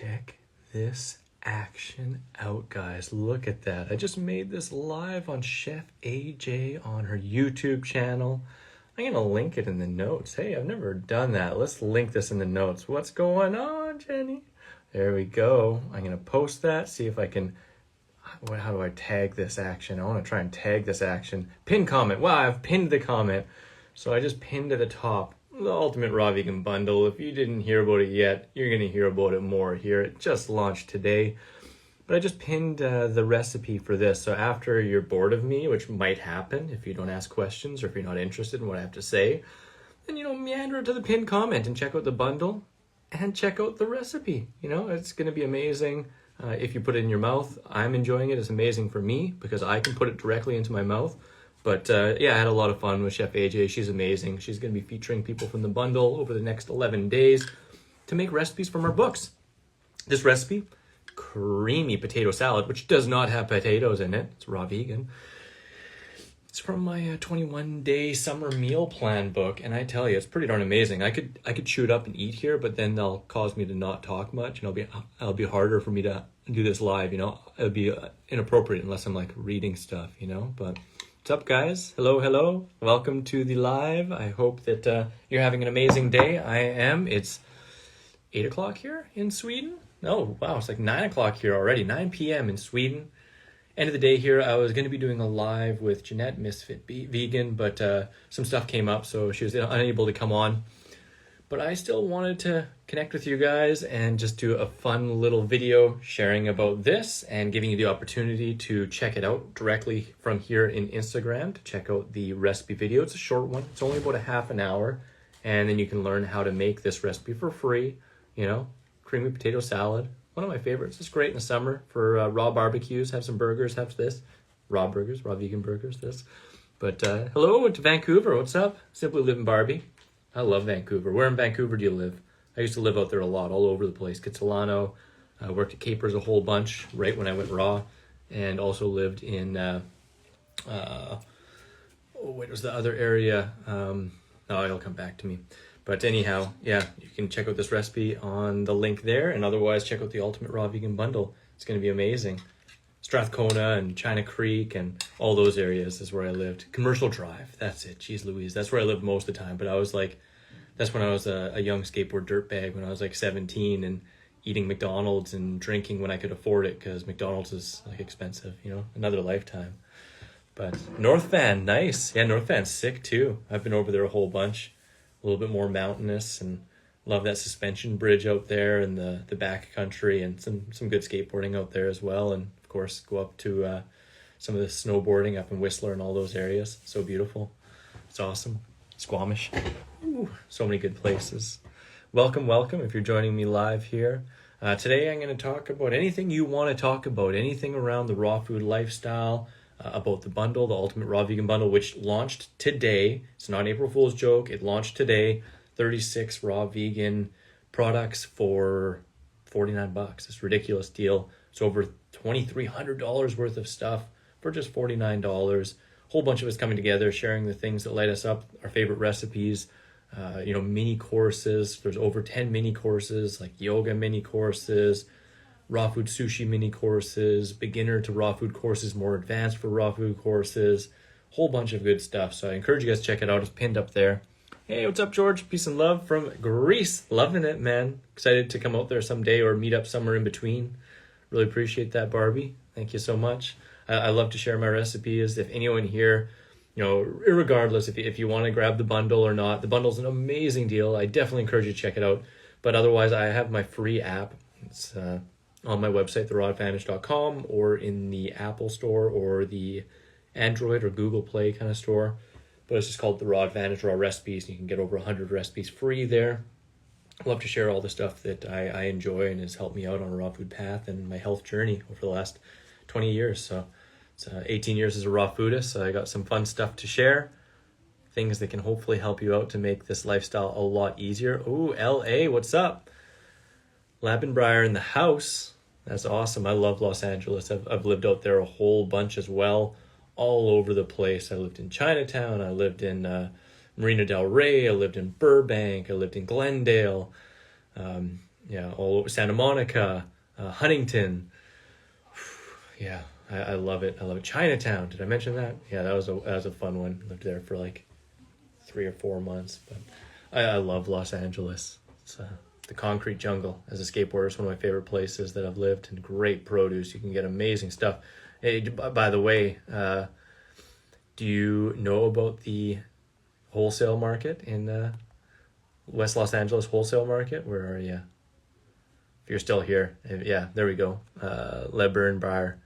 Check this action out, guys. Look at that. I just made this live on Chef AJ on her YouTube channel. I'm going to link it in the notes. Hey, I've never done that. Let's link this in the notes. What's going on, Jenny? There we go. I'm going to post that, see if I can... How do I tag this action? I want to try and tag this action. Pin comment. Wow, I've pinned the comment. So I just pinned at the top the Ultimate Raw Vegan Bundle. If you didn't hear about it yet, you're going to hear about it more here. It just launched today. But I just pinned the recipe for this. So after you're bored of me, which might happen if you don't ask questions or if you're not interested in what I have to say, then, meander to the pinned comment and check out the bundle and check out the recipe. It's going to be amazing. If you put it in your mouth, I'm enjoying it. It's amazing for me because I can put it directly into my mouth. But I had a lot of fun with Chef AJ. She's amazing. She's going to be featuring people from the bundle over the next 11 days to make recipes from our books. This recipe, creamy potato salad, which does not have potatoes in it. It's raw vegan. It's from my 21-day summer meal plan book, and I tell you, it's pretty darn amazing. I could chew it up and eat here, but then they'll cause me to not talk much, and it'll be harder for me to do this live. It'll be inappropriate unless I'm like reading stuff. But what's up, guys? Hello. Welcome to the live. I hope that you're having an amazing day. I am. It's 8 o'clock here in Sweden. Oh wow, it's like 9 o'clock here already. 9 p.m. in Sweden. End of the day here, I was going to be doing a live with Jeanette, Misfit Vegan, but some stuff came up, so she was unable to come on. But I still wanted to connect with you guys and just do a fun little video sharing about this and giving you the opportunity to check it out directly from here in Instagram to check out the recipe video. It's a short one. It's only about a half an hour, and then you can learn how to make this recipe for free. Creamy potato salad. One of my favorites. It's great in the summer for raw barbecues. Have some burgers. Have this. Raw burgers. Raw vegan burgers. This. But hello to Vancouver. What's up? Simply Living Barbie. I love Vancouver. Where in Vancouver do you live? I used to live out there a lot. All over the place. Kitsilano. I worked at Capers a whole bunch right when I went raw. And also lived in... what was the other area? It'll come back to me. But anyhow, you can check out this recipe on the link there, and otherwise check out the Ultimate Raw Vegan Bundle. It's going to be amazing. Strathcona and China Creek and all those areas is where I lived. Commercial Drive, that's it. Jeez Louise, that's where I lived most of the time. But I was like, that's when I was a young skateboard dirtbag when I was like 17 and eating McDonald's and drinking when I could afford it because McDonald's is like expensive, another lifetime. But North Van, nice. Yeah, North Van's sick too. I've been over there a whole bunch. A little bit more mountainous, and love that suspension bridge out there and the back country, and some good skateboarding out there as well. And of course go up to some of the snowboarding up in Whistler and all those areas. So beautiful. It's awesome. Squamish. Ooh, so many good places. Welcome if you're joining me live here. Today I'm going to talk about anything you want to talk about, anything around the raw food lifestyle, about the bundle, the Ultimate Raw Vegan Bundle, which launched today. It's not an April Fool's joke. It launched today. 36 raw vegan products for $49. It's a ridiculous deal. It's over $2,300 worth of stuff for just $49. Whole bunch of us coming together, sharing the things that light us up, our favorite recipes, mini courses. There's over 10 mini courses, like yoga mini courses, raw food sushi mini courses, beginner to raw food courses, more advanced for raw food courses, whole bunch of good stuff. So I encourage you guys to check it out. It's pinned up there. Hey, what's up, George? Peace and love from Greece. Loving it, man. Excited to come out there someday or meet up somewhere in between. Really appreciate that, Barbie. Thank you so much. I love to share my recipes. If anyone here, irregardless if you want to grab the bundle or not, the bundle's an amazing deal. I definitely encourage you to check it out. But otherwise, I have my free app. It's on my website, therawadvantage.com, or in the Apple store or the Android or Google Play kind of store. But it's just called The Raw Advantage Raw Recipes, and you can get over 100 recipes free there. I love to share all the stuff that I enjoy and has helped me out on a raw food path and my health journey over the last 20 years. So it's 18 years as a raw foodist, so I got some fun stuff to share. Things that can hopefully help you out to make this lifestyle a lot easier. Ooh, LA, what's up? Lab and Briar in the house. That's awesome. I love Los Angeles. I've lived out there a whole bunch as well, all over the place. I lived in Chinatown. I lived in Marina del Rey. I lived in Burbank. I lived in Glendale. Yeah, all over Santa Monica, Huntington. Yeah, I love it. I love it. Chinatown. Did I mention that? Yeah, that was a fun one. Lived there for like 3 or 4 months. But I love Los Angeles. It's the concrete jungle as a skateboarder is one of my favorite places that I've lived. And great produce. You can get amazing stuff. Hey, by the way, do you know about the wholesale market in West Los Angeles wholesale market? Where are you? If you're still here, yeah, there we go. Leburn Briar.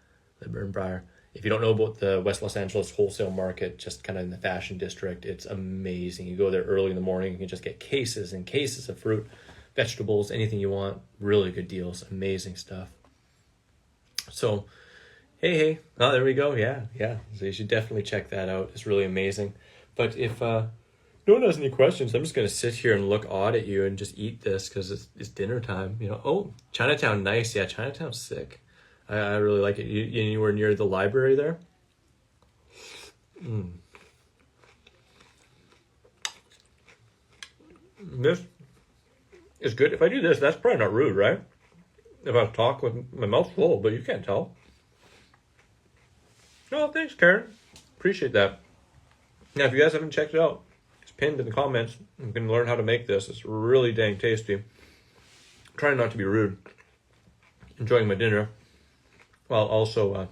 If you don't know about the West Los Angeles wholesale market, just kind of in the fashion district, it's amazing. You go there early in the morning, you can just get cases and cases of fruit, vegetables, anything you want. Really good deals, amazing stuff. So, hey, oh, there we go. Yeah. So you should definitely check that out. It's really amazing. But if no one has any questions, I'm just going to sit here and look odd at you and just eat this because it's dinner time. Oh, Chinatown, nice. Yeah, Chinatown's sick. I really like it. You were near the library there? This is good. If I do this, that's probably not rude, right? If I talk with my mouth full, but you can't tell. Oh, thanks, Karen. Appreciate that. Now, if you guys haven't checked it out, it's pinned in the comments. You can learn how to make this. It's really dang tasty. I'm trying not to be rude. Enjoying my dinner. While also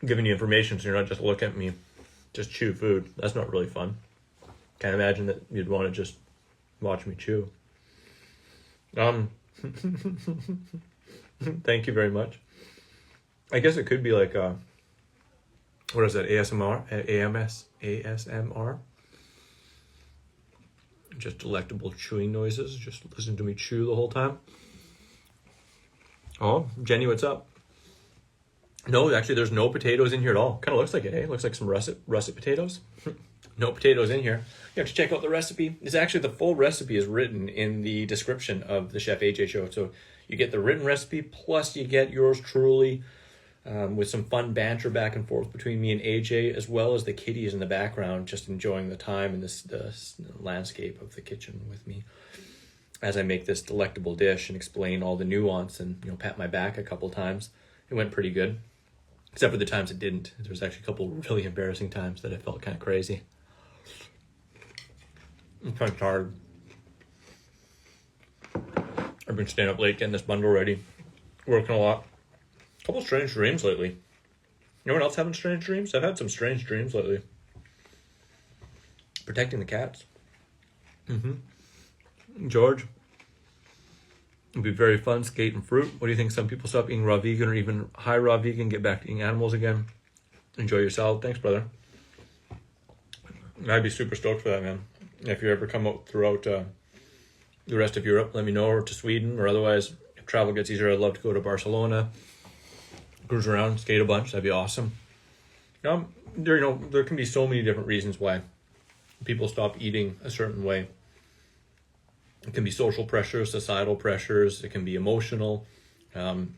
giving you information so you're not just looking at me just chew food. That's not really fun. Can't imagine that you'd want to just watch me chew. Thank you very much. I guess it could be like what is that, ASMR? ASMR? Just delectable chewing noises. Just listen to me chew the whole time. Oh, Jenny, what's up? No, actually, there's no potatoes in here at all. Kind of looks like it, eh? Looks like some russet potatoes. No potatoes in here. You have to check out the recipe. It's actually, the full recipe is written in the description of the Chef AJ show. So you get the written recipe, plus you get yours truly with some fun banter back and forth between me and AJ, as well as the kitties in the background, just enjoying the time and the landscape of the kitchen with me as I make this delectable dish and explain all the nuance and pat my back a couple times. It went pretty good, except for the times it didn't. There was actually a couple really embarrassing times that I felt kind of crazy. I'm kind of tired. I've been staying up late getting this bundle ready, working a lot. A couple strange dreams lately. Anyone else having strange dreams? I've had some strange dreams lately. Protecting the cats. George, it'd be very fun skating fruit. What do you think? Some people stop eating raw vegan or even high raw vegan, get back to eating animals again. Enjoy your salad. Thanks, brother. I'd be super stoked for that, man. If you ever come out throughout the rest of Europe, let me know, or to Sweden, or otherwise, if travel gets easier, I'd love to go to Barcelona, cruise around, skate a bunch. That'd be awesome. There can be so many different reasons why people stop eating a certain way. It can be social pressures, societal pressures. It can be emotional. It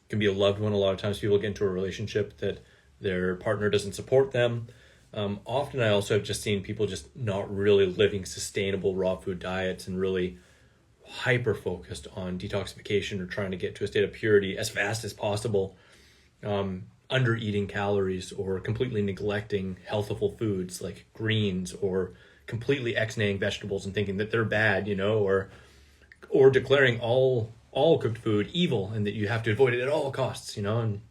can be a loved one. A lot of times people get into a relationship that their partner doesn't support them. Often I also have just seen people just not really living sustainable raw food diets and really hyper focused on detoxification or trying to get to a state of purity as fast as possible, under eating calories or completely neglecting healthful foods like greens, or completely ex-naying vegetables and thinking that they're bad, or declaring all cooked food evil and that you have to avoid it at all costs, and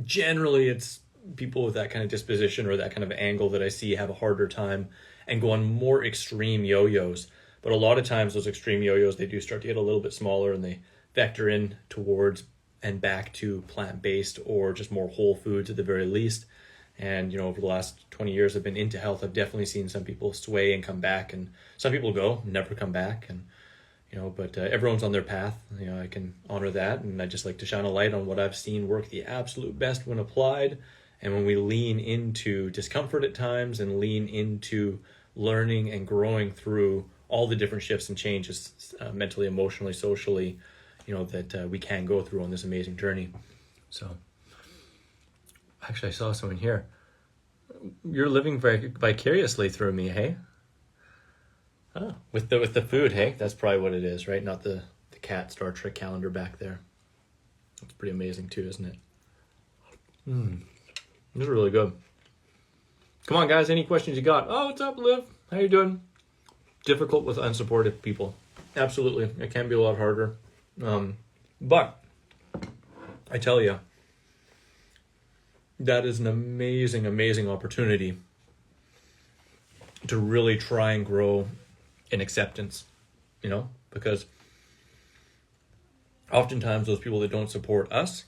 generally it's people with that kind of disposition or that kind of angle that I see have a harder time and go on more extreme yo-yos. But a lot of times those extreme yo-yos, they do start to get a little bit smaller and they vector in towards and back to plant-based or just more whole foods at the very least. And, over the last 20 years I've been into health. I've definitely seen some people sway and come back, and some people go, never come back. And, but everyone's on their path. I can honor that. And I just like to shine a light on what I've seen work the absolute best when applied. And when we lean into discomfort at times and lean into learning and growing through all the different shifts and changes, mentally, emotionally, socially, that we can go through on this amazing journey. So, actually, I saw someone here. You're living vicariously through me, hey? Oh, with the food, hey, that's probably what it is, right? Not the cat Star Trek calendar back there. That's pretty amazing too, isn't it? This is really good. Come on, guys. Any questions you got? Oh, what's up, Liv? How you doing? Difficult with unsupportive people. Absolutely, it can be a lot harder. But I tell you, that is an amazing, amazing opportunity to really try and grow in acceptance, because oftentimes those people that don't support us,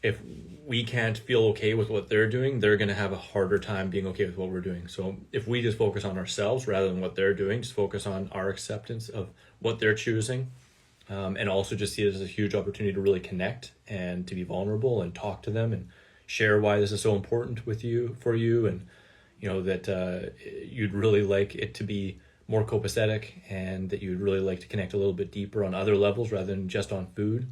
if we can't feel okay with what they're doing, they're going to have a harder time being okay with what we're doing. So if we just focus on ourselves rather than what they're doing, just focus on our acceptance of what they're choosing, and also just see it as a huge opportunity to really connect and to be vulnerable and talk to them and share why this is so important for you, and that you'd really like it to be more copacetic, and that you'd really like to connect a little bit deeper on other levels rather than just on food.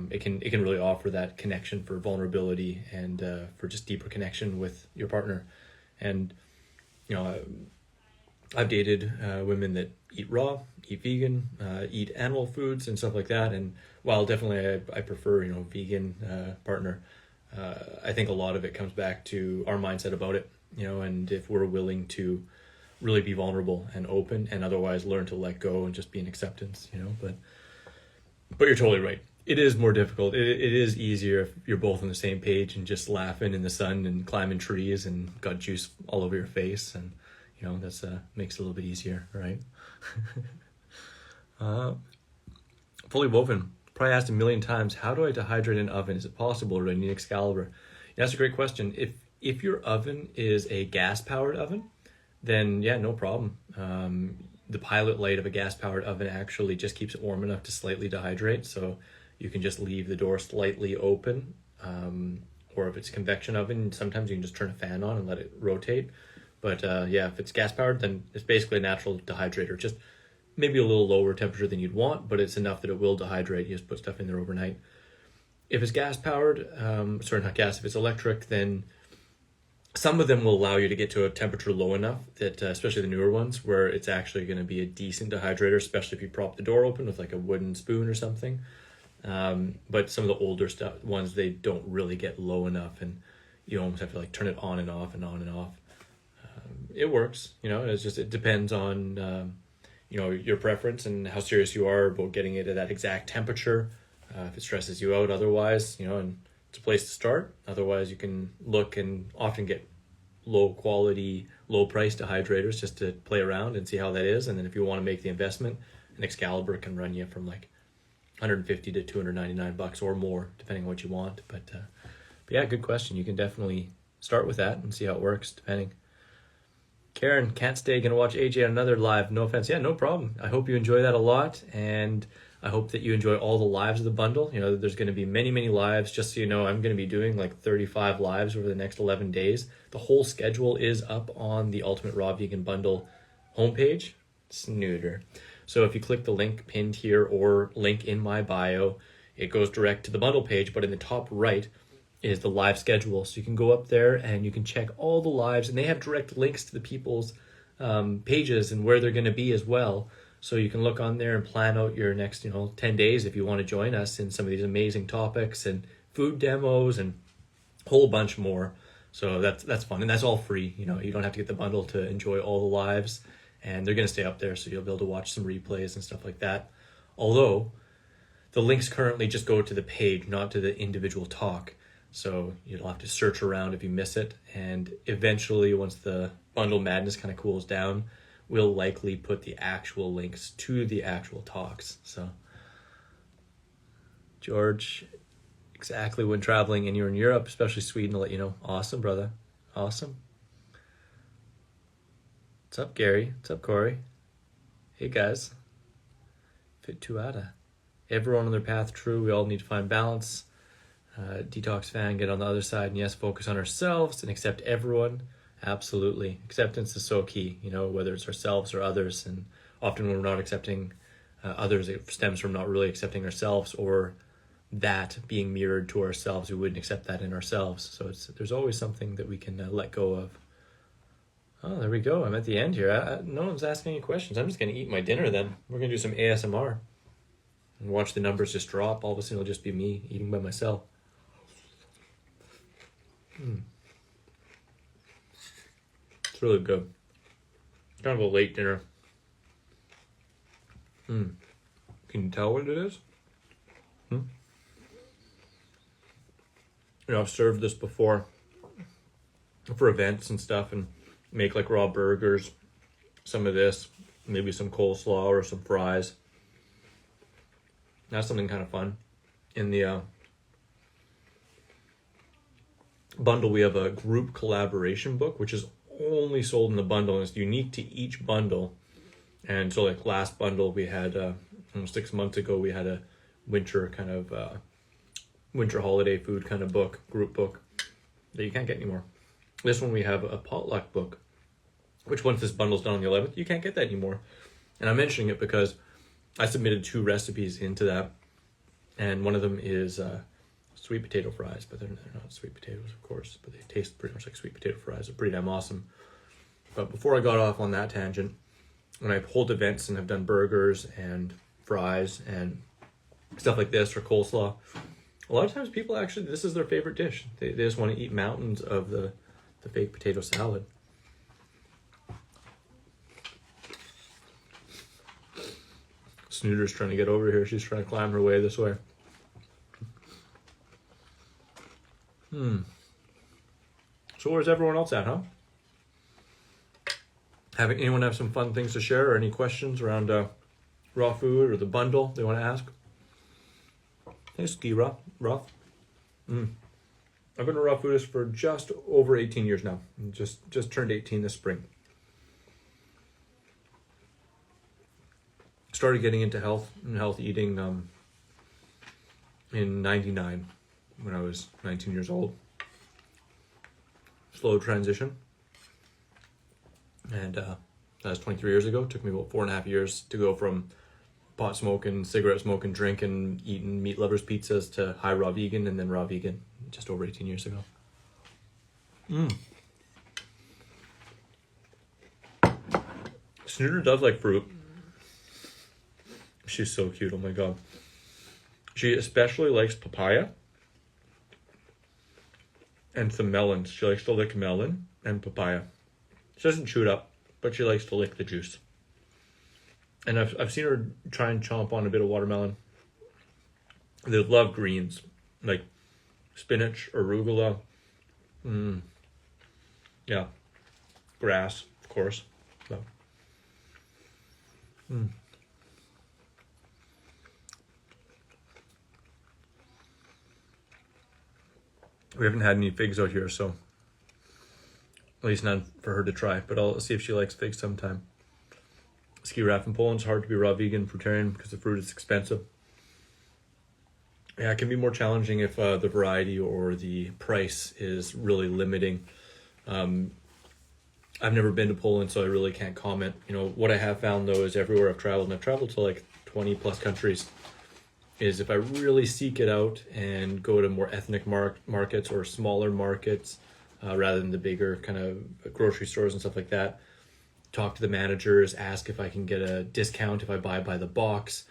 It can really offer that connection for vulnerability and for just deeper connection with your partner. And I've dated women that eat raw, eat vegan, eat animal foods and stuff like that. And while definitely I prefer vegan partner, I think a lot of it comes back to our mindset about it. And if we're willing to really be vulnerable and open, and otherwise learn to let go and just be in acceptance. But you're totally right. It is more difficult. It is easier if you're both on the same page and just laughing in the sun and climbing trees and got juice all over your face, and that's makes it a little bit easier, right? Fully woven. Probably asked a million times, how do I dehydrate an oven? Is it possible, or do I need Excalibur? Yeah, that's a great question. If your oven is a gas powered oven, then yeah, no problem. The pilot light of a gas powered oven actually just keeps it warm enough to slightly dehydrate, so you can just leave the door slightly open. Or if it's a convection oven, sometimes you can just turn a fan on and let it rotate. But yeah, if it's gas powered, then it's basically a natural dehydrator, just maybe a little lower temperature than you'd want, but it's enough that it will dehydrate. You just put stuff in there overnight. If it's gas powered, sorry, not gas, if it's electric, then some of them will allow you to get to a temperature low enough that, especially the newer ones, where it's actually going to be a decent dehydrator, especially if you prop the door open with like a wooden spoon or something. But some of the older ones, they don't really get low enough, and you almost have to like turn it on and off and on and off. It works, it depends on, your preference and how serious you are about getting it at that exact temperature. If it stresses you out otherwise, and it's a place to start. Otherwise, you can look and often get low quality, low price dehydrators just to play around and see how that is. And then if you want to make the investment, an Excalibur can run you from like $150 to $299 or more, depending on what you want. But yeah, good question. You can definitely start with that and see how it works, depending. Karen, can't stay, gonna watch AJ on another live. No offense. Yeah, no problem. I hope you enjoy that a lot, and I hope that you enjoy all the lives of the bundle. There's going to be many, many lives. Just so you know, I'm going to be doing like 35 lives over the next 11 days. The whole schedule is up on the Ultimate Raw Vegan Bundle homepage. Snooter. So if you click the link pinned here or link in my bio, it goes direct to the bundle page, but in the top right is the live schedule. So you can go up there and you can check all the lives, and they have direct links to the people's pages and where they're going to be as well. So you can look on there and plan out your next, 10 days if you want to join us in some of these amazing topics and food demos and a whole bunch more. So that's fun, and that's all free. You don't have to get the bundle to enjoy all the lives, and they're going to stay up there, so you'll be able to watch some replays and stuff like that. Although the links currently just go to the page, not to the individual talk. So you'll have to search around if you miss it. And eventually, once the bundle madness kind of cools down, we'll likely put the actual links to the actual talks. So, George, exactly when traveling and you're in Europe, especially Sweden, to let you know. Awesome, brother. Awesome. What's up, Gary? What's up, Corey? Hey, guys. Fit Tuada. Everyone on their path, true. We all need to find balance. Detox fan, get on the other side, and yes, focus on ourselves and accept everyone. Absolutely. Acceptance is so key, whether it's ourselves or others. And often when we're not accepting others, it stems from not really accepting ourselves, or that being mirrored to ourselves. We wouldn't accept that in ourselves. So there's always something that we can let go of. Oh, there we go. I'm at the end here. No one's asking any questions. I'm just going to eat my dinner then. We're going to do some ASMR and watch the numbers just drop. All of a sudden, it'll just be me eating by myself. It's really good. Kind of a late dinner. Can you tell what it is? I've served this before for events and stuff, and make like raw burgers, some of this, maybe some coleslaw or some fries. That's something kind of fun. In the bundle, we have a group collaboration book, which is only sold in the bundle, and it's unique to each bundle. And so like last bundle we had, almost 6 months ago, we had a winter kind of, winter holiday food kind of book, group book that you can't get anymore. This one we have a potluck book, which once this bundle's done on the 11th, you can't get that anymore. And I'm mentioning it because I submitted 2 recipes into that, and one of them is sweet potato fries, but they're not sweet potatoes, of course, but they taste pretty much like sweet potato fries. They're pretty damn awesome. But before I got off on that tangent, when I hold events and have done burgers and fries and stuff like this or coleslaw, a lot of times people actually, this is their favorite dish. They just want to eat mountains of the fake potato salad. Snooter's trying to get over here. She's trying to climb her way this way. So where's everyone else at, huh? Anyone have some fun things to share, or any questions around raw food or the bundle they want to ask? Hey, Ski Ruff. I've been a raw foodist for just over 18 years now. Just turned 18 this spring. Started getting into health and health eating in 99 when I was 19 years old. Slow transition. And that was 23 years ago. It took me about 4.5 years to go from pot smoking, cigarette smoking, drinking, eating meat lovers pizzas to high raw vegan, and then raw vegan just over 18 years ago. Snooter does like fruit. She's so cute, oh my god. She especially likes papaya and some melons. She likes to lick melon and papaya. She doesn't chew it up, but she likes to lick the juice. And I've seen her try and chomp on a bit of watermelon. They love greens, like spinach, arugula. Yeah, grass, of course. So. We haven't had any figs out here, so at least none for her to try, but I'll see if she likes figs sometime. Ski Raff in Poland's hard to be raw vegan fruitarian because the fruit is expensive. Yeah, it can be more challenging if the variety or the price is really limiting. I've never been to Poland, so I really can't comment. You know, what I have found though is everywhere I've traveled, and I've traveled to like 20 plus countries, is if I really seek it out and go to more ethnic markets or smaller markets, rather than the bigger kind of grocery stores and stuff like that, talk to the managers, ask if I can get a discount if I buy by the box,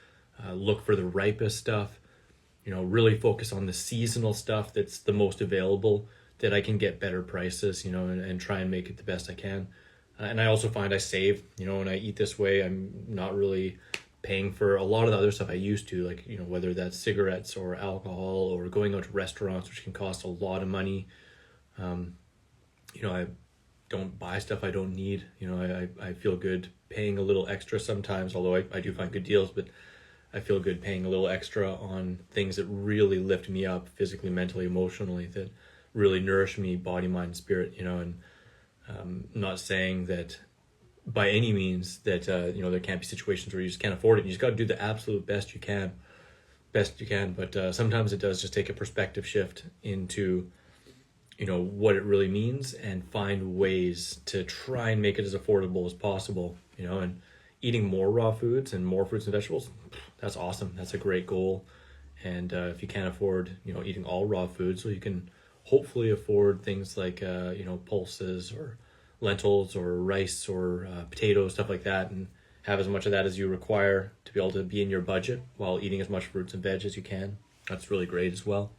look for the ripest stuff, you know, really focus on the seasonal stuff that's the most available, that I can get better prices, you know, and try and make it the best I can. And I also find I save, you know, when I eat this way, I'm not really paying for a lot of the other stuff I used to, like, you know, whether that's cigarettes or alcohol or going out to restaurants, which can cost a lot of money. You know, I don't buy stuff I don't need. You know, I feel good paying a little extra sometimes, although I do find good deals, but I feel good paying a little extra on things that really lift me up physically, mentally, emotionally, that really nourish me, body, mind, spirit, you know. And not saying that by any means that, you know, there can't be situations where you just can't afford it. You just got to do the absolute best you can. But sometimes it does just take a perspective shift into, you know, what it really means, and find ways to try and make it as affordable as possible, you know. And eating more raw foods and more fruits and vegetables, that's awesome. That's a great goal. And if you can't afford, you know, eating all raw foods, so you can hopefully afford things like, you know, pulses or lentils or rice or potatoes, stuff like that, and have as much of that as you require to be able to be in your budget while eating as much fruits and veg as you can. That's really great as well.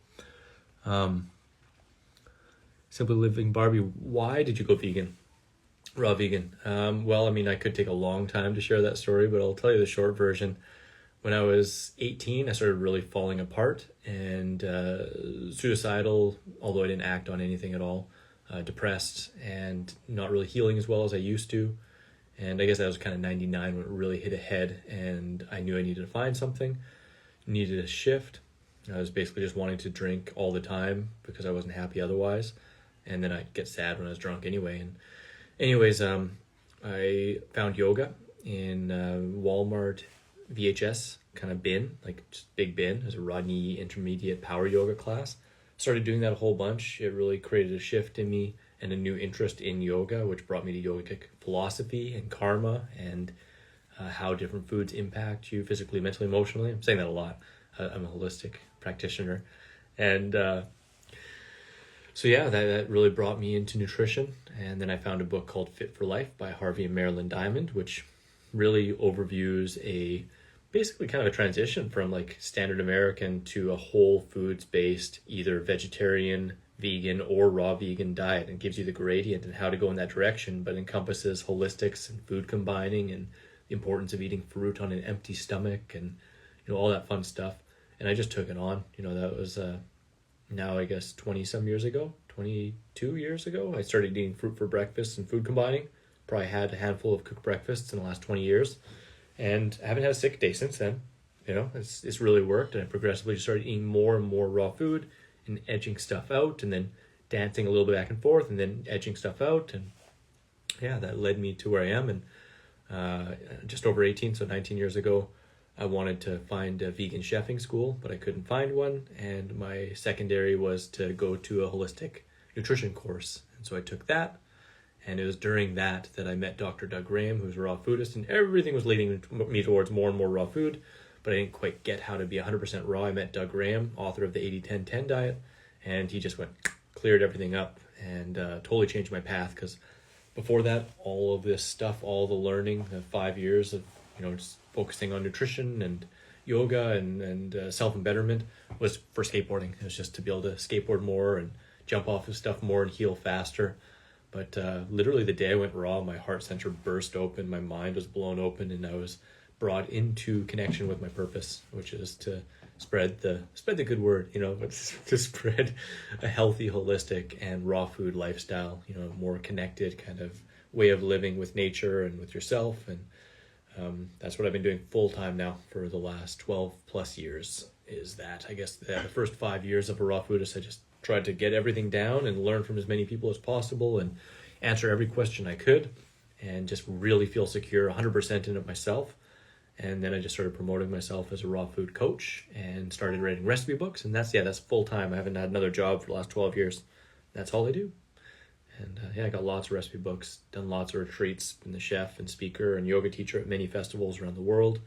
Simply Living Barbie, why did you go vegan? Raw vegan. Well, I mean, I could take a long time to share that story, but I'll tell you the short version. When I was 18, I started really falling apart and suicidal, although I didn't act on anything at all, depressed and not really healing as well as I used to. And I guess that was kind of 99 when it really hit a head, and I knew I needed to find something, needed a shift. I was basically just wanting to drink all the time because I wasn't happy otherwise. And then I'd get sad when I was drunk anyway. And anyways, I found yoga in Walmart VHS kind of bin, like just big bin. As a Rodney intermediate power yoga class. Started doing that a whole bunch. It really created a shift in me and a new interest in yoga, which brought me to yogic philosophy and karma and how different foods impact you physically, mentally, emotionally. I'm saying that a lot. I'm a holistic practitioner. And so yeah, that really brought me into nutrition. And then I found a book called Fit for Life by Harvey and Marilyn Diamond, which really overviews basically kind of a transition from like standard American to a whole foods based, either vegetarian, vegan, or raw vegan diet, and gives you the gradient and how to go in that direction, but encompasses holistics and food combining and the importance of eating fruit on an empty stomach and all that fun stuff. And I just took it on. That was now I guess 20 some years ago, 22 years ago, I started eating fruit for breakfast and food combining. Probably had a handful of cooked breakfasts in the last 20 years. And I haven't had a sick day since then. It's really worked. And I progressively just started eating more and more raw food and edging stuff out, and then dancing a little bit back and forth, and then edging stuff out. And yeah, that led me to where I am. And just over 18, so 19 years ago, I wanted to find a vegan chefing school, but I couldn't find one. And my secondary was to go to a holistic nutrition course. And so I took that. And it was during that I met Dr. Doug Graham, who's a raw foodist, and everything was leading me towards more and more raw food, but I didn't quite get how to be 100% raw. I met Doug Graham, author of the 80-10-10 diet, and he just cleared everything up and totally changed my path, because before that, all of this stuff, all the learning, 5 years of just focusing on nutrition and yoga and self-betterment was for skateboarding. It was just to be able to skateboard more and jump off of stuff more and heal faster. But literally the day I went raw, my heart center burst open, my mind was blown open, and I was brought into connection with my purpose, which is to spread the good word, but to spread a healthy, holistic, and raw food lifestyle, more connected kind of way of living with nature and with yourself. And that's what I've been doing full time now for the last 12 plus years. Is that, I guess, the first 5 years of a raw foodist, I just tried to get everything down and learn from as many people as possible and answer every question I could and just really feel secure 100% in it myself. And then I just started promoting myself as a raw food coach and started writing recipe books. And that's full time. I haven't had another job for the last 12 years. That's all I do. And I got lots of recipe books, done lots of retreats, been the chef and speaker and yoga teacher at many festivals around the world.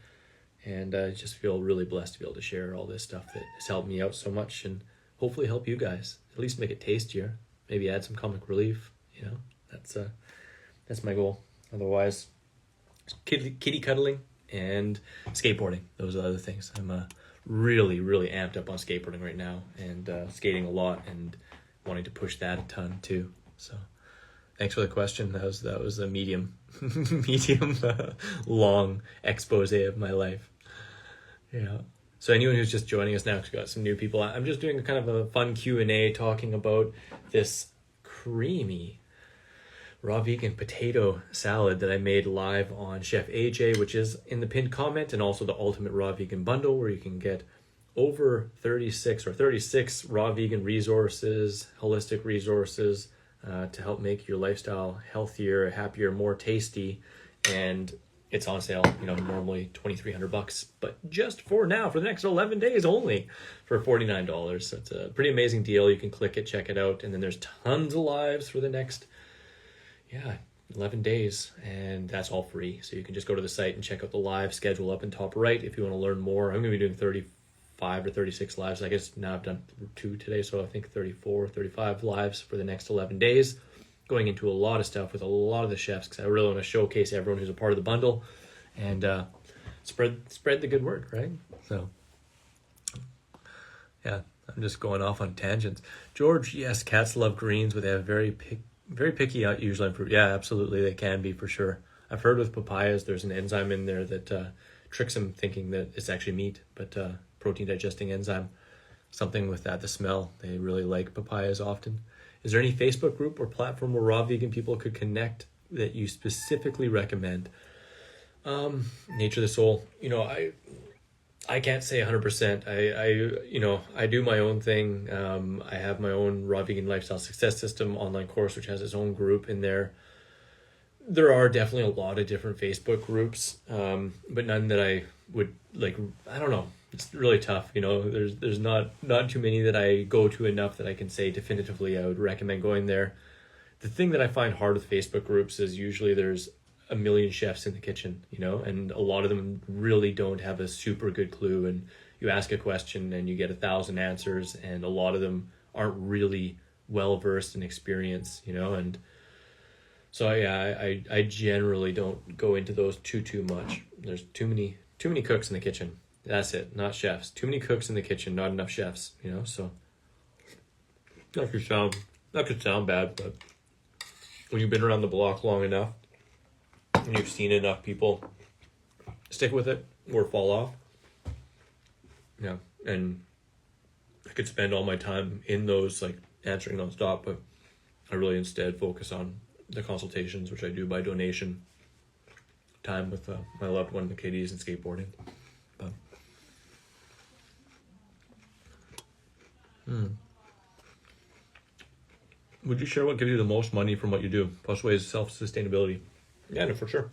And I just feel really blessed to be able to share all this stuff that has helped me out so much and hopefully help you guys, at least make it tastier, maybe add some comic relief. That's my goal. Otherwise, kitty cuddling and skateboarding. Those are the other things. I'm really, really amped up on skateboarding right now and skating a lot and wanting to push that a ton too. So thanks for the question. That was a medium long expose of my life. Yeah. So anyone who's just joining us now, because we've got some new people, I'm just doing kind of a fun Q&A talking about this creamy raw vegan potato salad that I made live on Chef AJ, which is in the pinned comment, and also the Ultimate Raw Vegan Bundle, where you can get over 36 raw vegan resources, holistic resources to help make your lifestyle healthier, happier, more tasty. And it's on sale, normally $2,300, but just for now, for the next 11 days only, for $49. So it's a pretty amazing deal. You can click it, check it out, and then there's tons of lives for the next 11 days, and that's all free. So you can just go to the site and check out the live schedule up in top right if you want to learn more. I'm going to be doing 35 or 36 lives. I guess now I've done 2 today, so I think 34, 35 lives for the next 11 days. going into a lot of stuff with a lot of the chefs because I really want to showcase everyone who's a part of the bundle and spread the good word, right? So, yeah, I'm just going off on tangents. George, yes, cats love greens, but they have very picky out usually on fruit. Yeah, absolutely, they can be for sure. I've heard with papayas, there's an enzyme in there that tricks them thinking that it's actually meat, but protein digesting enzyme. Something with that, the smell. They really like papayas often. Is there any Facebook group or platform where raw vegan people could connect that you specifically recommend? Nature of the Soul. I can't say 100%. I do my own thing. I have my own raw vegan lifestyle success system online course, which has its own group in there. There are definitely a lot of different Facebook groups, but none that I would like. I don't know. It's really tough. There's not too many that I go to enough that I can say definitively I would recommend going there. The thing that I find hard with Facebook groups is usually there's a million chefs in the kitchen, and a lot of them really don't have a super good clue. And you ask a question and you get 1,000 answers, and a lot of them aren't really well versed in experience, and so yeah, I generally don't go into those too much. There's too many cooks in the kitchen. That's it, not chefs. Too many cooks in the kitchen, not enough chefs, so that could sound bad, but when you've been around the block long enough and you've seen enough people stick with it or fall off, yeah, and I could spend all my time in those, like, answering nonstop, but I really instead focus on the consultations, which I do by donation, time with my loved one, the kitties, and skateboarding. But would you share what gives you the most money from what you do? Plus ways self-sustainability. Yeah, no, for sure.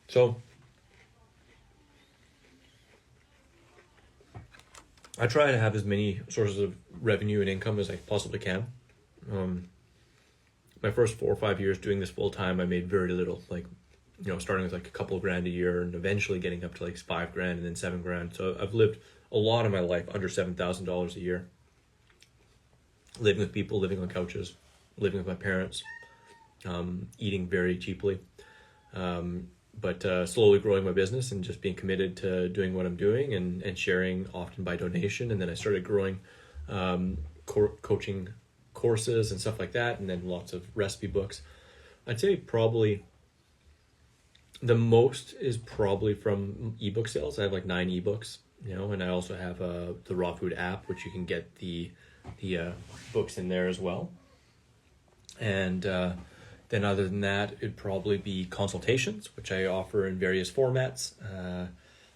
So I try to have as many sources of revenue and income as I possibly can. My first 4 or 5 years doing this full time, I made very little, like, starting with like a couple of grand a year and eventually getting up to like $5,000 and then $7,000. So I've lived a lot of my life under $7,000 a year. Living with people, living on couches, living with my parents, eating very cheaply, but slowly growing my business and just being committed to doing what I'm doing and sharing often by donation. And then I started growing coaching courses and stuff like that, and then lots of recipe books. I'd say probably the most is probably from ebook sales. I have like 9 ebooks, and I also have the Raw Food app, which you can get the books in there as well. And then other than that, it'd probably be consultations, which I offer in various formats,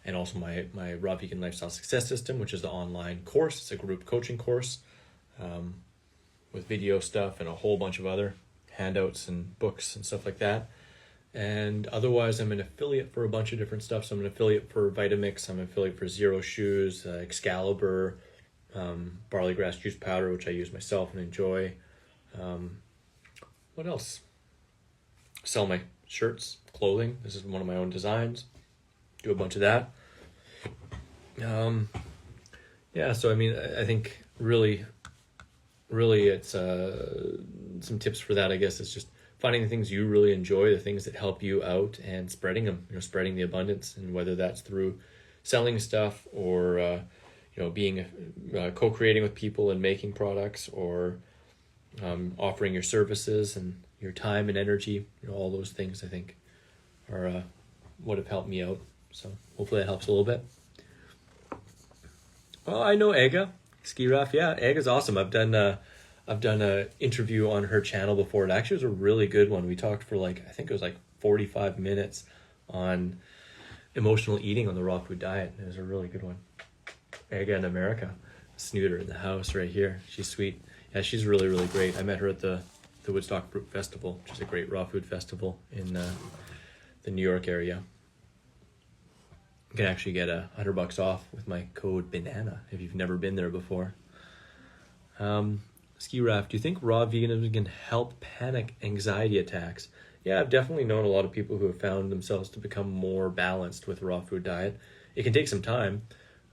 and also my Raw Vegan Lifestyle Success System, which is the online course. It's a group coaching course with video stuff and a whole bunch of other handouts and books and stuff like that. And otherwise, I'm an affiliate for a bunch of different stuff. So I'm an affiliate for Vitamix, I'm an affiliate for Zero Shoes, Excalibur, barley grass juice powder, which I use myself and enjoy. What else? Sell my shirts, clothing. This is one of my own designs. Do a bunch of that. Yeah, so I mean, I think really it's some tips for that, I guess. It's just finding the things you really enjoy, the things that help you out, and spreading them, spreading the abundance. And whether that's through selling stuff or being co-creating with people and making products, or offering your services and your time and energy, all those things I think are what have helped me out. So hopefully that helps a little bit. Well, I know Ega Ski Raf. Yeah, Ega's awesome. I've done a interview on her channel before. It actually was a really good one. We talked for I think it was 45 minutes on emotional eating on the raw food diet. It was a really good one. Ega in America, Snooter in the house right here. She's sweet. Yeah, she's really, really great. I met her at the Woodstock Fruit Festival, which is a great raw food festival in the New York area. You can actually get $100 off with my code BANANA if you've never been there before. Ski Raft, do you think raw veganism can help panic anxiety attacks? Yeah, I've definitely known a lot of people who have found themselves to become more balanced with a raw food diet. It can take some time,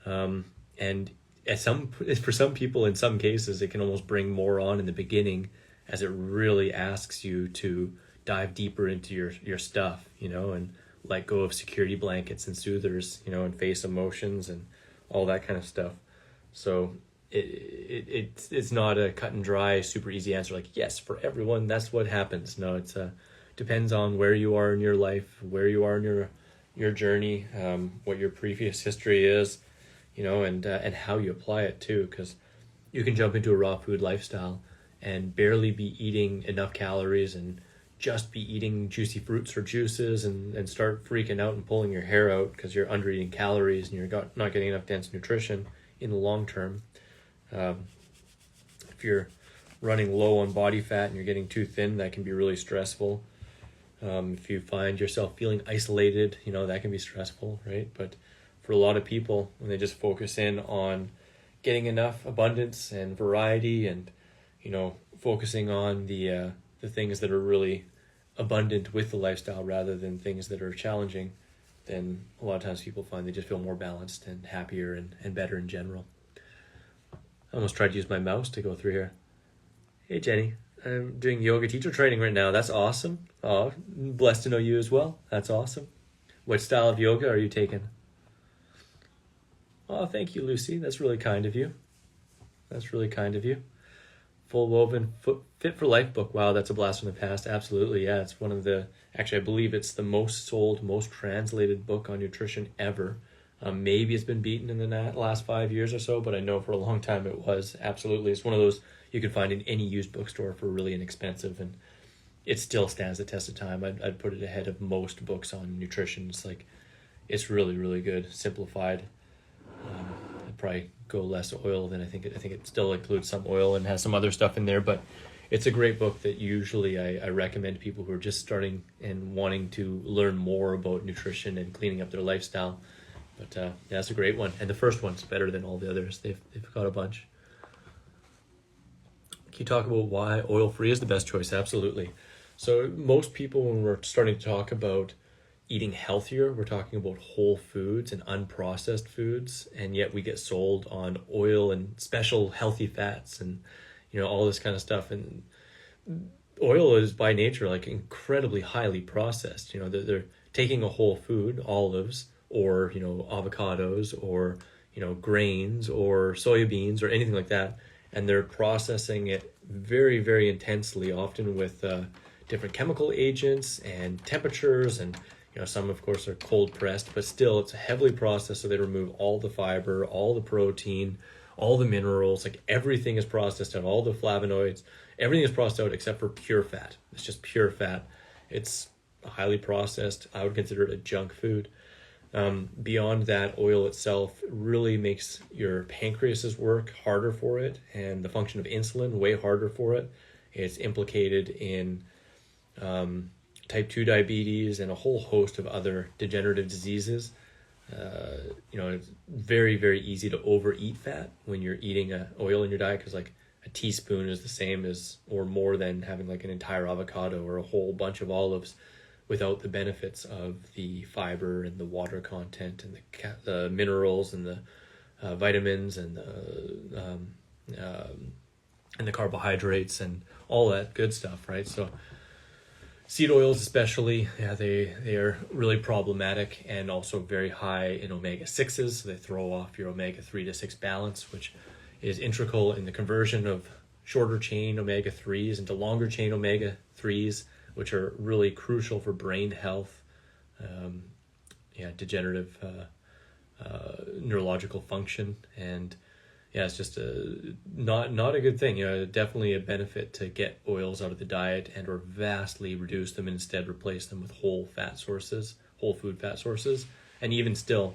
and for some people, in some cases, it can almost bring more on in the beginning as it really asks you to dive deeper into your stuff, and let go of security blankets and soothers, and face emotions and all that kind of stuff. So it's not a cut and dry, super easy answer like, yes, for everyone, that's what happens. No, it's depends on where you are in your life, where you are in your journey, what your previous history is, and how you apply it too, because you can jump into a raw food lifestyle and barely be eating enough calories and just be eating juicy fruits or juices and start freaking out and pulling your hair out because you're under eating calories and you're not getting enough dense nutrition in the long term. If you're running low on body fat and you're getting too thin, that can be really stressful. If you find yourself feeling isolated, that can be stressful, right? But for a lot of people, when they just focus in on getting enough abundance and variety and, focusing on the things that are really abundant with the lifestyle rather than things that are challenging, then a lot of times people find they just feel more balanced and happier and better in general. I almost tried to use my mouse to go through here. Hey, Jenny. I'm doing yoga teacher training right now. That's awesome. Oh, blessed to know you as well. That's awesome. What style of yoga are you taking? Oh, thank you, Lucy. That's really kind of you. Full woven fit for life book. Wow, that's a blast from the past. Absolutely, yeah. It's one of actually, I believe it's the most sold, most translated book on nutrition ever. Maybe it's been beaten in the last 5 years or so, but I know for a long time it was. Absolutely. It's one of those you can find in any used bookstore for really inexpensive, and it still stands the test of time. I'd put it ahead of most books on nutrition. It's really, really good, simplified. I'd probably go less oil than I think it still includes some oil and has some other stuff in there, but it's a great book that usually I recommend to people who are just starting and wanting to learn more about nutrition and cleaning up their lifestyle. But yeah, that's a great one. And the first one's better than all the others. They've got a bunch. Can you talk about why oil-free is the best choice? Absolutely. So most people, when we're starting to talk about eating healthier, we're talking about whole foods and unprocessed foods, and yet we get sold on oil and special healthy fats and all this kind of stuff. And oil is by nature incredibly highly processed. They're taking a whole food, olives, or avocados, or grains or soybeans or anything like that, and they're processing it very, very intensely, often with different chemical agents and temperatures, and some of course are cold pressed, but still it's heavily processed, so they remove all the fiber, all the protein, all the minerals, everything is processed out, all the flavonoids, everything is processed out except for pure fat. It's just pure fat. It's highly processed. I would consider it a junk food. Beyond that, oil itself really makes your pancreas's work harder for it, and the function of insulin way harder for it. It's implicated in type 2 diabetes and a whole host of other degenerative diseases. It's very, very easy to overeat fat when you're eating oil in your diet, because a teaspoon is the same as or more than having an entire avocado or a whole bunch of olives, without the benefits of the fiber and the water content and the minerals and the vitamins and the carbohydrates and all that good stuff, right? So seed oils especially, they are really problematic and also very high in omega-6s. So they throw off your omega-3 to 6 balance, which is integral in the conversion of shorter chain omega-3s into longer chain omega-3s, which are really crucial for brain health, degenerative neurological function, and it's just not a good thing. Definitely a benefit to get oils out of the diet or vastly reduce them and instead replace them with whole food fat sources. And even still,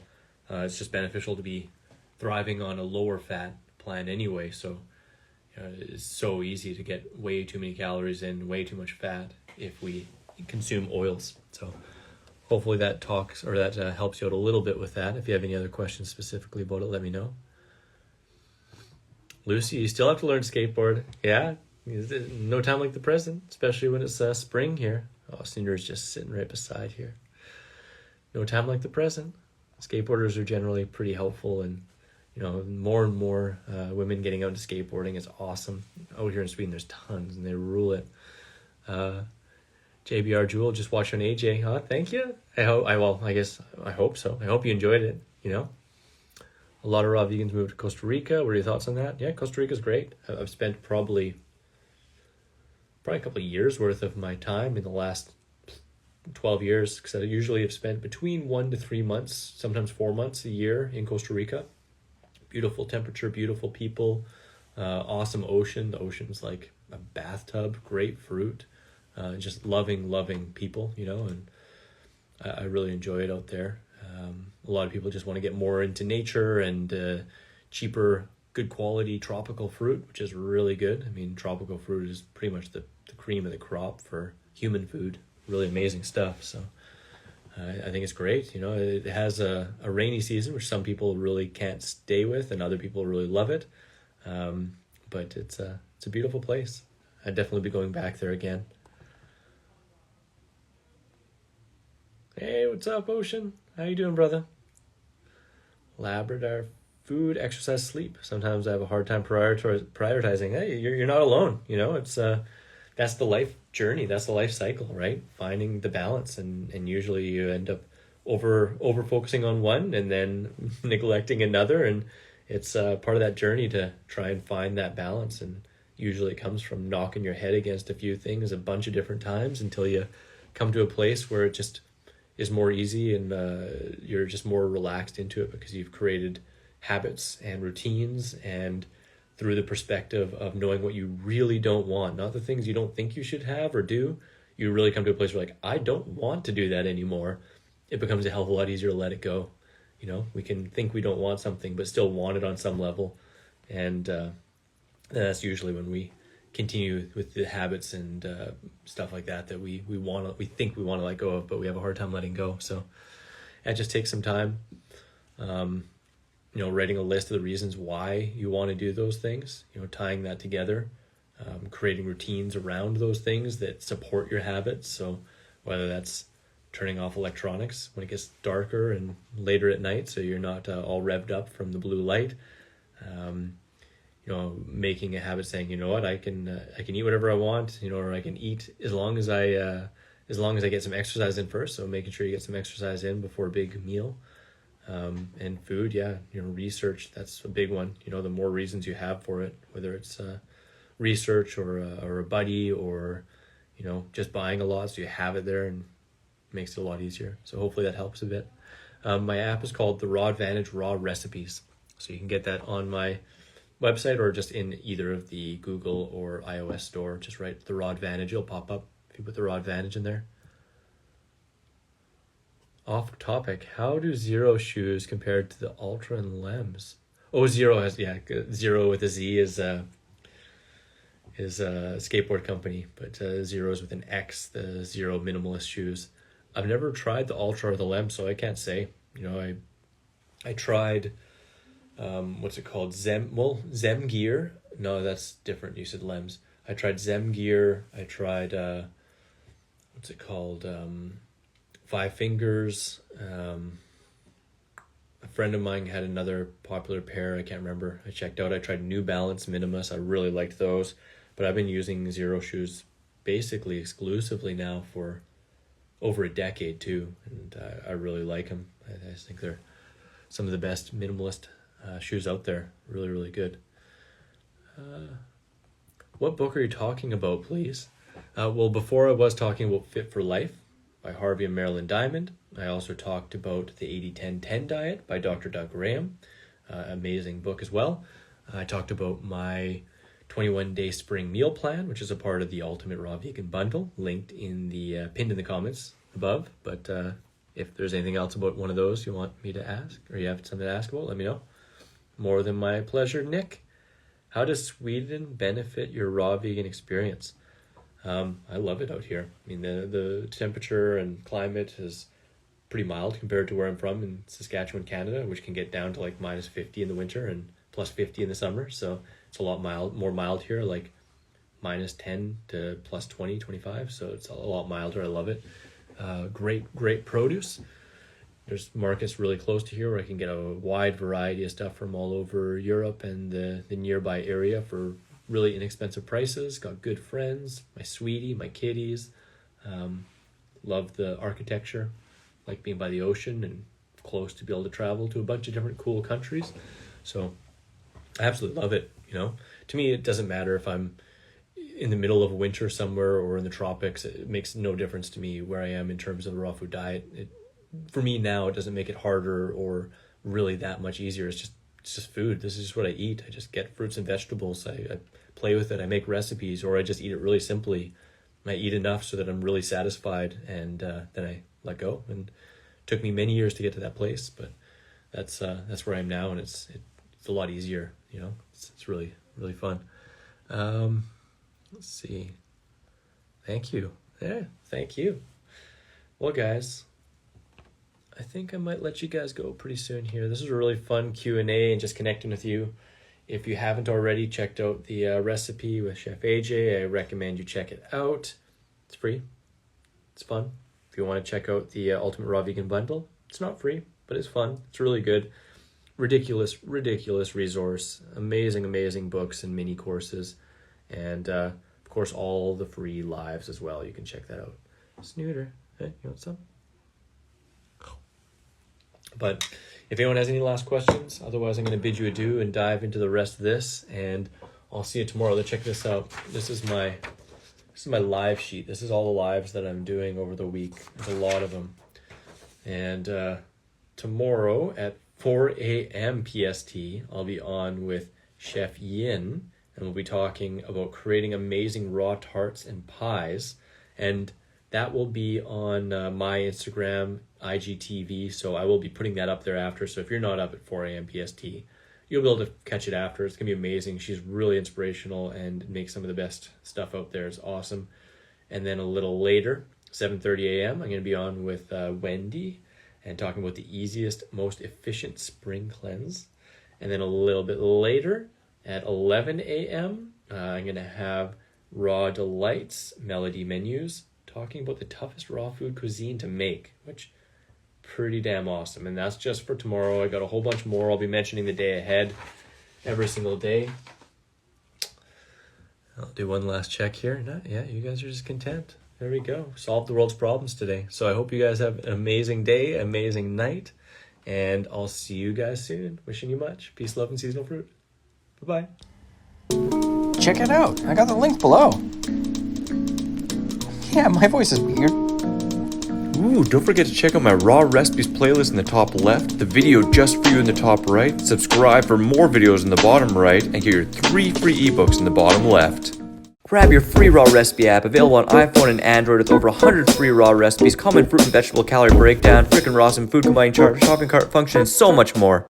it's just beneficial to be thriving on a lower fat plan anyway. So it's so easy to get way too many calories in, way too much fat if we consume oils. So hopefully that helps you out a little bit with that. If you have any other questions specifically about it, let me know. Lucy, you still have to learn to skateboard. Yeah, no time like the present, especially when it's spring here. Oh, Senior's just sitting right beside here. No time like the present. Skateboarders are generally pretty helpful in you know, more and more women getting out into skateboarding is awesome. Out here in Sweden, there's tons, and they rule it. JBR Jewel, just watched on AJ. Huh? Thank you. I hope so. I hope you enjoyed it. You know, a lot of raw vegans moved to Costa Rica. What are your thoughts on that? Yeah, Costa Rica's great. I've spent probably a couple of years worth of my time in the last 12 years, because I usually have spent between 1 to 3 months, sometimes 4 months a year in Costa Rica. Beautiful temperature, beautiful people, awesome ocean. The ocean's like a bathtub, great fruit, just loving people, you know, and I really enjoy it out there. A lot of people just want to get more into nature and cheaper, good quality tropical fruit, which is really good. I mean, tropical fruit is pretty much the cream of the crop for human food. Really amazing stuff. So I think it's great. You know, it has a rainy season, which some people really can't stay with, and other people really love it. But it's a beautiful place. I'd definitely be going back there again. Hey, what's up, Ocean? How you doing, brother? Labrador, food, exercise, sleep. Sometimes I have a hard time prioritizing. Hey, you're not alone. You know, it's that's the life journey. That's the life cycle, right? Finding the balance, and usually you end up over focusing on one and then neglecting another, and it's part of that journey to try and find that balance. And usually it comes from knocking your head against a few things a bunch of different times until you come to a place where it just is more easy, and you're just more relaxed into it because you've created habits and routines, and through the perspective of knowing what you really don't want, not the things you don't think you should have or do, you really come to a place where like, I don't want to do that anymore. It becomes a hell of a lot easier to let it go. You know, we can think we don't want something, but still want it on some level. And that's usually when we continue with the habits and stuff like that we think we want to let go of, but we have a hard time letting go. So it just takes some time. You know, writing a list of the reasons why you want to do those things, you know, tying that together, creating routines around those things that support your habits. So whether that's turning off electronics when it gets darker and later at night, so you're not all revved up from the blue light, you know, making a habit saying, you know what, I can eat whatever I want, you know, or I can eat as long as I get some exercise in first. So making sure you get some exercise in before a big meal. And food, yeah, you know, research, that's a big one. You know, the more reasons you have for it, whether it's research or a buddy, or, you know, just buying a lot so you have it there, and makes it a lot easier. So hopefully that helps a bit. My app is called the Raw Advantage Raw Recipes. So you can get that on my website or just in either of the Google or iOS store. Just write the Raw Advantage, it'll pop up if you put the Raw Advantage in there. Off topic, how do Zero shoes compared to the Ultra and Lems? Oh, Zero has, yeah, Zero with a Z is a skateboard company, but Zero is with an X, the Zero minimalist shoes. I've never tried the Ultra or the Lem, so I can't say. You know, I tried, what's it called? Zem Gear. No, that's different. You said Lems. I tried Zem Gear. I tried, what's it called? Five Fingers. A friend of mine had another popular pair. I can't remember. I checked out. I tried New Balance Minimus. I really liked those, but I've been using Zero shoes basically exclusively now for over a decade too, and I really like them. I just think they're some of the best minimalist shoes out there. Really, really good. What book are you talking about, please? Well, before I was talking about Fit for Life by Harvey and Marilyn Diamond. I also talked about the 80-10-10 diet by Dr. Doug Graham. Amazing book as well. I talked about my 21-day spring meal plan, which is a part of the Ultimate Raw Vegan Bundle, linked in the pinned in the comments above. But if there's anything else about one of those you want me to ask, or you have something to ask about, let me know. More than my pleasure, Nick. How does Sweden benefit your raw vegan experience? I love it out here. I mean, the temperature and climate is pretty mild compared to where I'm from in Saskatchewan, Canada, which can get down to like minus 50 in the winter and plus 50 in the summer. So it's a lot more mild here, like minus 10 to plus 20, 25. So it's a lot milder. I love it. Great produce. There's markets really close to here where I can get a wide variety of stuff from all over Europe and the nearby area for really inexpensive prices. Got good friends, my sweetie, my kitties. Love the architecture, like being by the ocean and close to be able to travel to a bunch of different cool countries. So I absolutely love it. To me, it doesn't matter if I'm in the middle of winter somewhere or in the tropics. It makes no difference to me where I am in terms of the raw food diet. For me now, it doesn't make it harder or really that much easier. It's just food. This is just what I eat. I just get fruits and vegetables. I play with it. I make recipes, or I just eat it really simply. I eat enough so that I'm really satisfied, and then I let go. And it took me many years to get to that place, but that's where I am now, and it's a lot easier. It's really, really fun. Let's see. Thank you. Yeah, thank you. Well, guys, I think I might let you guys go pretty soon here. This was a really fun Q&A and just connecting with you. If you haven't already checked out the recipe with Chef AJ, I recommend you check it out. It's free. It's fun. If you want to check out the Ultimate Raw Vegan Bundle, it's not free, but it's fun. It's really good. Ridiculous resource. Amazing books and mini courses. And of course, all the free lives as well. You can check that out. Snooter. Hey, you want some? But if anyone has any last questions, otherwise I'm going to bid you adieu and dive into the rest of this, and I'll see you tomorrow. Let's check this out. This is my live sheet. This is all the lives that I'm doing over the week. There's a lot of them. And tomorrow at 4 a.m. PST, I'll be on with Chef Yin, and we'll be talking about creating amazing raw tarts and pies. And that will be on my Instagram, IGTV, so I will be putting that up there after. So if you're not up at 4 a.m. PST, you'll be able to catch it after. It's going to be amazing. She's really inspirational and makes some of the best stuff out there. It's awesome. And then a little later, 7:30 a.m., I'm going to be on with Wendy and talking about the easiest, most efficient spring cleanse. And then a little bit later at 11 a.m., I'm going to have Raw Delights Melody Menus, talking about the toughest raw food cuisine to make, which pretty damn awesome. And that's just for tomorrow. I got a whole bunch more I'll be mentioning the day ahead, every single day. I'll do one last check here. No, yeah, you guys are just content. There we go. Solved the world's problems today. So I hope you guys have an amazing day, amazing night, and I'll see you guys soon. Wishing you much. Peace, love, and seasonal fruit. Bye-bye. Check it out. I got the link below. Yeah, my voice is weird. Ooh, don't forget to check out my raw recipes playlist in the top left, the video just for you in the top right, subscribe for more videos in the bottom right, and get your 3 free ebooks in the bottom left. Grab your free raw recipe app, available on iPhone and Android with over 100 free raw recipes, common fruit and vegetable calorie breakdown, frickin' raw food combining chart, shopping cart function, and so much more.